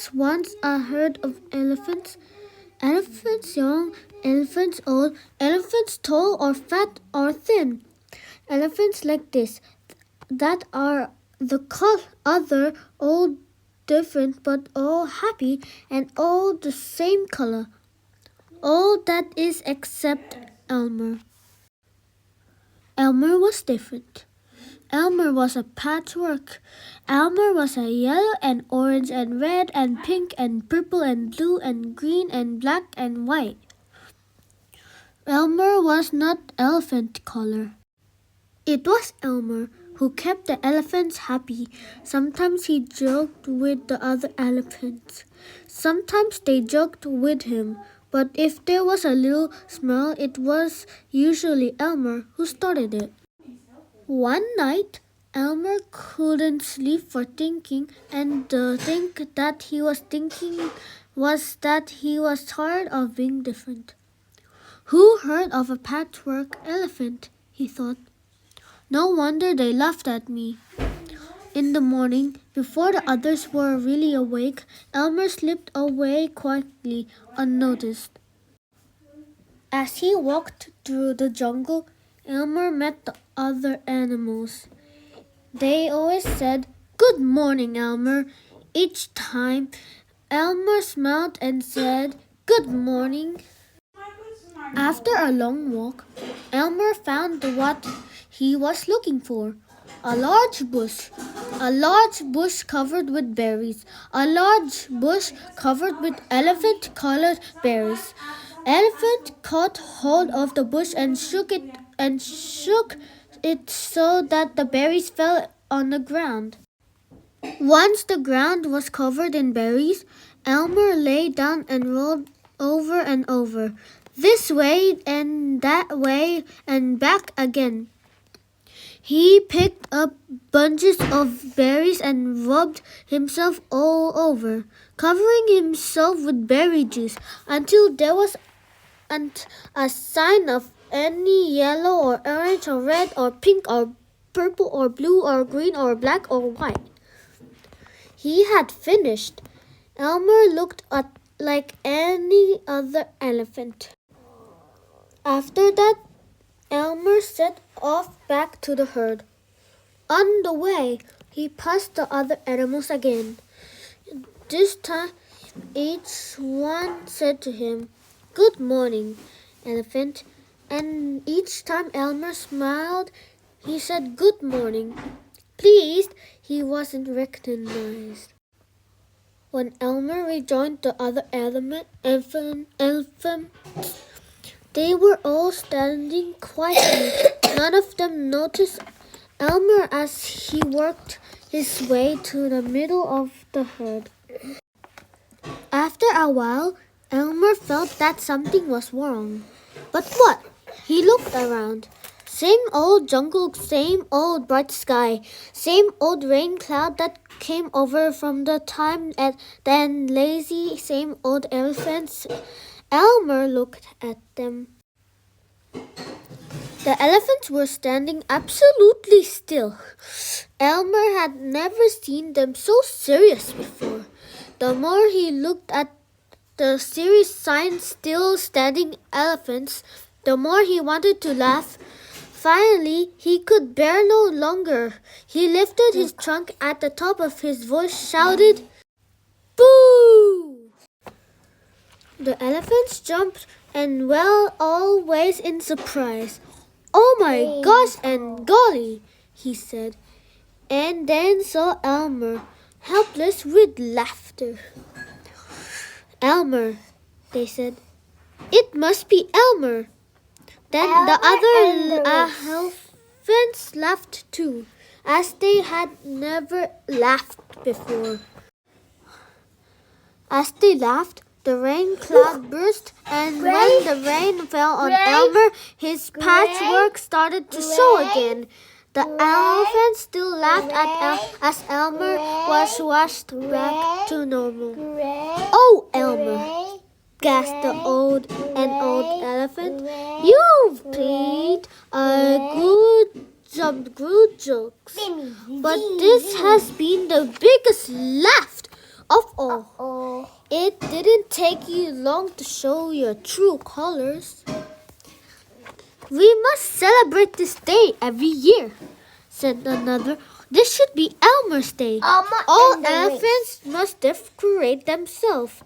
was once a herd of elephants. Elephants young, elephants old, elephants tall or fat or thin. Elephants like this, that are the other, all different but all happy and all the same color. All that is except Elmer. Elmer was different. Elmer was a patchwork. Elmer was a yellow and orange and red and pink and purple and blue and green and black and white. Elmer was not elephant color. It was Elmer who kept the elephants happy. Sometimes he joked with the other elephants. Sometimes they joked with him. But if there was a little smile, it was usually Elmer who started it. One night, Elmer couldn't sleep for thinking, and the thing that he was thinking was that he was tired of being different. Who heard of a patchwork elephant? He thought. No wonder they laughed at me. In the morning, before the others were really awake, Elmer slipped away quietly, unnoticed. As he walked through the jungle, Elmer met the other animals. They always said, "Good morning, Elmer." Each time, Elmer smiled and said, "Good morning." After a long walk, Elmer found what he was looking for. A large bush covered with berries, a large bush covered with elephant-colored berries. Elephant caught hold of the bush and shook it so that the berries fell on the ground. Once the ground was covered in berries, Elmer lay down and rolled over and over, this way and that way and back again. He picked up bunches of berries and rubbed himself all over, covering himself with berry juice until there wasn't a sign of any yellow or orange or red or pink or purple or blue or green or black or white. He had finished. Elmer looked like any other elephant. After that, Elmer set off back to the herd. On the way, he passed the other animals again. This time, each one said to him, "Good morning, elephant." And each time Elmer smiled, he said, "Good morning." Pleased, he wasn't recognized. When Elmer rejoined the other elephants, they were all standing quietly. None of them noticed Elmer as he worked his way to the middle of the herd. After a while, Elmer felt that something was wrong. But what? He looked around. Same old jungle, same old bright sky, same old rain cloud that came over from the time then lazy, same old elephants. Elmer looked at them. The elephants were standing absolutely still. Elmer had never seen them so serious before. The more he looked at the serious, still standing elephants, the more he wanted to laugh. Finally, he could bear no longer. He lifted his trunk at the top of his voice, shouted, "Boo!" The elephants jumped and all ways in surprise. "Oh my gosh and golly," he said, and then saw Elmer, helpless with laughter. "Elmer," they said. "It must be Elmer." Then the other elephants laughed too, as they had never laughed before. As they laughed, the rain cloud burst, and when the rain fell on Elmer, his patchwork started to show again. The elephants still laughed as Elmer was washed back to normal. "Oh, Elmer," gasped the old elephant, "you've played a good jokes, but this has been the biggest laugh Uh-oh. It didn't take you long to show your true colors. We must celebrate this day every year, said another. This should be Elmer's Day. All elephants must decorate themselves,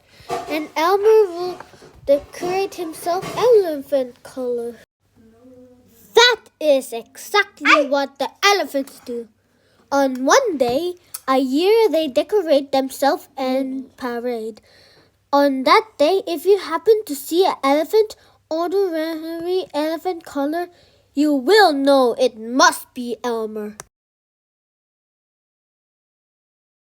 and Elmer will decorate himself elephant color. That is exactly what the elephants do. On one day a year, they decorate themselves and parade. On that day, if you happen to see an elephant, ordinary elephant color, you will know it must be Elmer.